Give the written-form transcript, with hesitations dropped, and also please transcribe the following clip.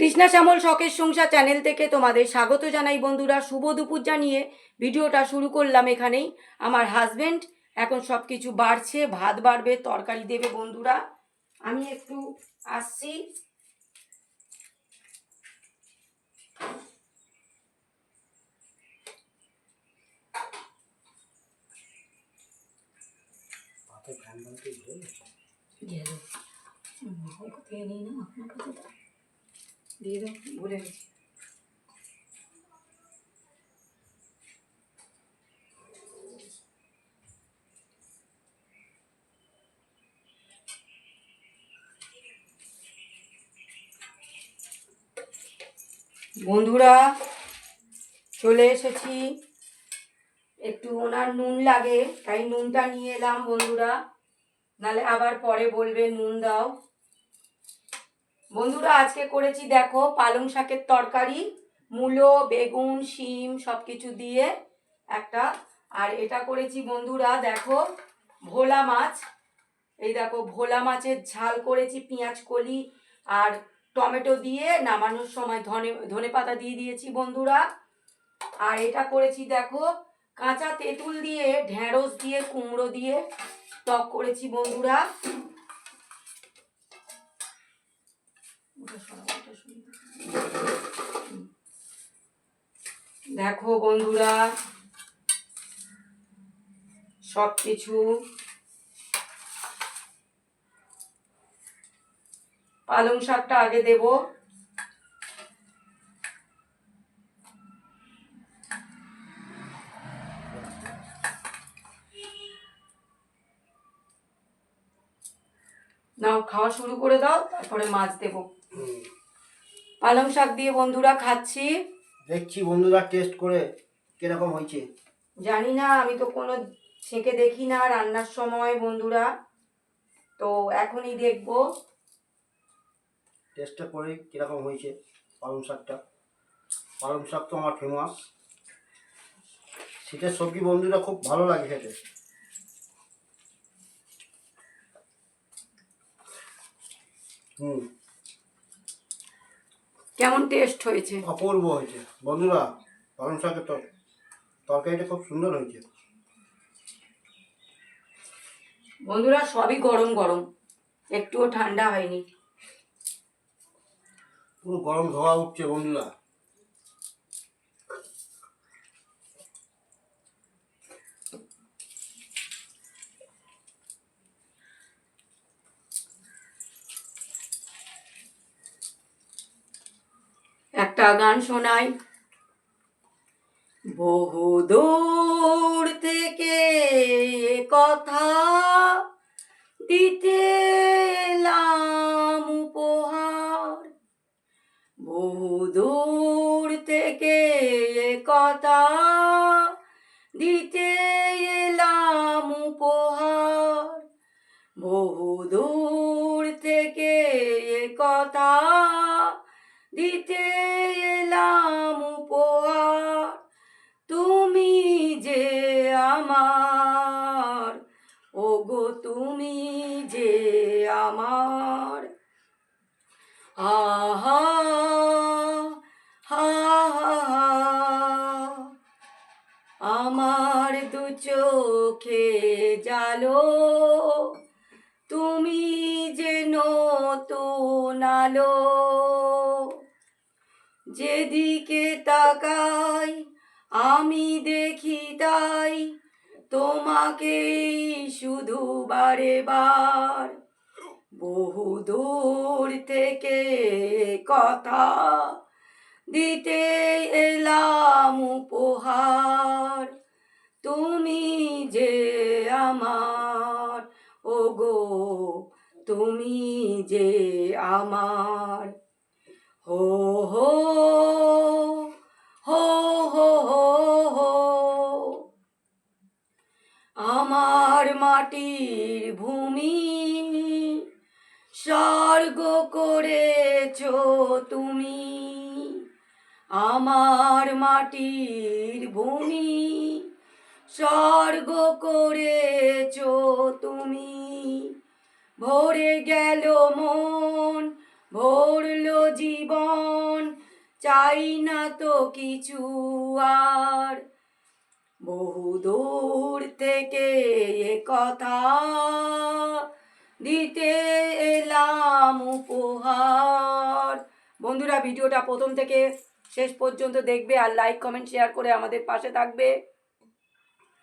কৃষ্ণা শ্যামল শখের সংসার চ্যানেল থেকে তোমাদের স্বাগত জানাই বন্ধুরা। শুভ দুপুর জানিয়ে ভিডিওটা শুরু করলাম এখানেই। আমার হাজবেন্ড এখন সব কিছু বাড়ছে, ভাত বাড়বে, তরকারি দেবে বন্ধুরা। আমি একটু আসছি। দিয়ে দাও, ভুলে গেছি। বন্ধুরা চলে এসেছি। একটু ওনার নুন লাগে তাই নুনটা নিয়ে এলাম বন্ধুরা, নালে আবার পরে বলবে নুন দাও। বন্ধুরা আজকে করেছি দেখো পালং শাকের তরকারি, মূলো, বেগুন, শিম সব কিছু দিয়ে একটা। আর এটা করেছি বন্ধুরা দেখো ভোলা মাছ। এই দেখো ভোলা মাছের ঝাল করেছি, পেঁয়াজ কলি আর টমেটো দিয়ে, নামানোর সময় ধনে পাতা দিয়ে দিয়েছি বন্ধুরা। আর এটা করেছি দেখো কাঁচা তেঁতুল দিয়ে, ঢেঁড়স দিয়ে, কুমড়ো দিয়ে টক করেছি বন্ধুরা। দেখো বন্ধুরা সব কিছু। পালং শাকটা আগে দেব। নাও খাওয়া শুরু করে দাও, তারপরে মাছ দেব। পালং শাক দিয়ে বন্ধুরা খাচ্ছি। দেখছি বন্ধুরা টেস্ট করে কিরকম হয়েছে। জানি না, আমি তো কোনো ছেঁকে দেখি না রান্নার সময় বন্ধুরা, তো এখনই দেখবো টেস্টটা করে কিরকম হয়েছে পালং শাকটা। পালং শাক তো আমার ফেমাস শীতের সবজি বন্ধুরা, খুব ভালো লাগে খেতে। কেমন টেস্ট হয়েছে। অপূর্ব হয়েছে বন্ধুরা, পালং শাকের তরকারিটা খুব সুন্দর হয়েছে বন্ধুরা। সবই গরম গরম, একটুও ঠান্ডা হয়নি। পুরো গরম ধোয়া উঠছে বন্ধুরা। একটা গান শোনাই। বহু দূর থেকে কথা দিতে এলাম উপহার, বহু দূর থেকে কথা দিতে এলাম উপহার, বহু দূর থেকে কথা দিতে এলাম উপহার, তুমি যে আমার, ওগো তুমি যে আমার। আহা হা আমার দু চোখে জালো, তুমি যে নতুন আলো, যেদিকে তাকাই আমি দেখি তাই তোমাকেই শুধু বারে বার, বহু দূর থেকে কথা দিতে এলাম উপহার, তুমি যে আমার, ওগো তুমি যে আমার। হো হো হো হো হো হো আমার মাটির ভূমি স্বর্গ করেছ তুমি, আমার মাটির ভূমি স্বর্গ করেছ তুমি, ভরে গেল মন ভরলো জীবন, চাই না তো কিছু আর। বহুদূর থেকে এ কথা দিতে এলাম উপহার। বন্ধুরা ভিডিওটা প্রথম থেকে শেষ পর্যন্ত দেখবে আর লাইক কমেন্ট শেয়ার করে আমাদের পাশে থাকবে।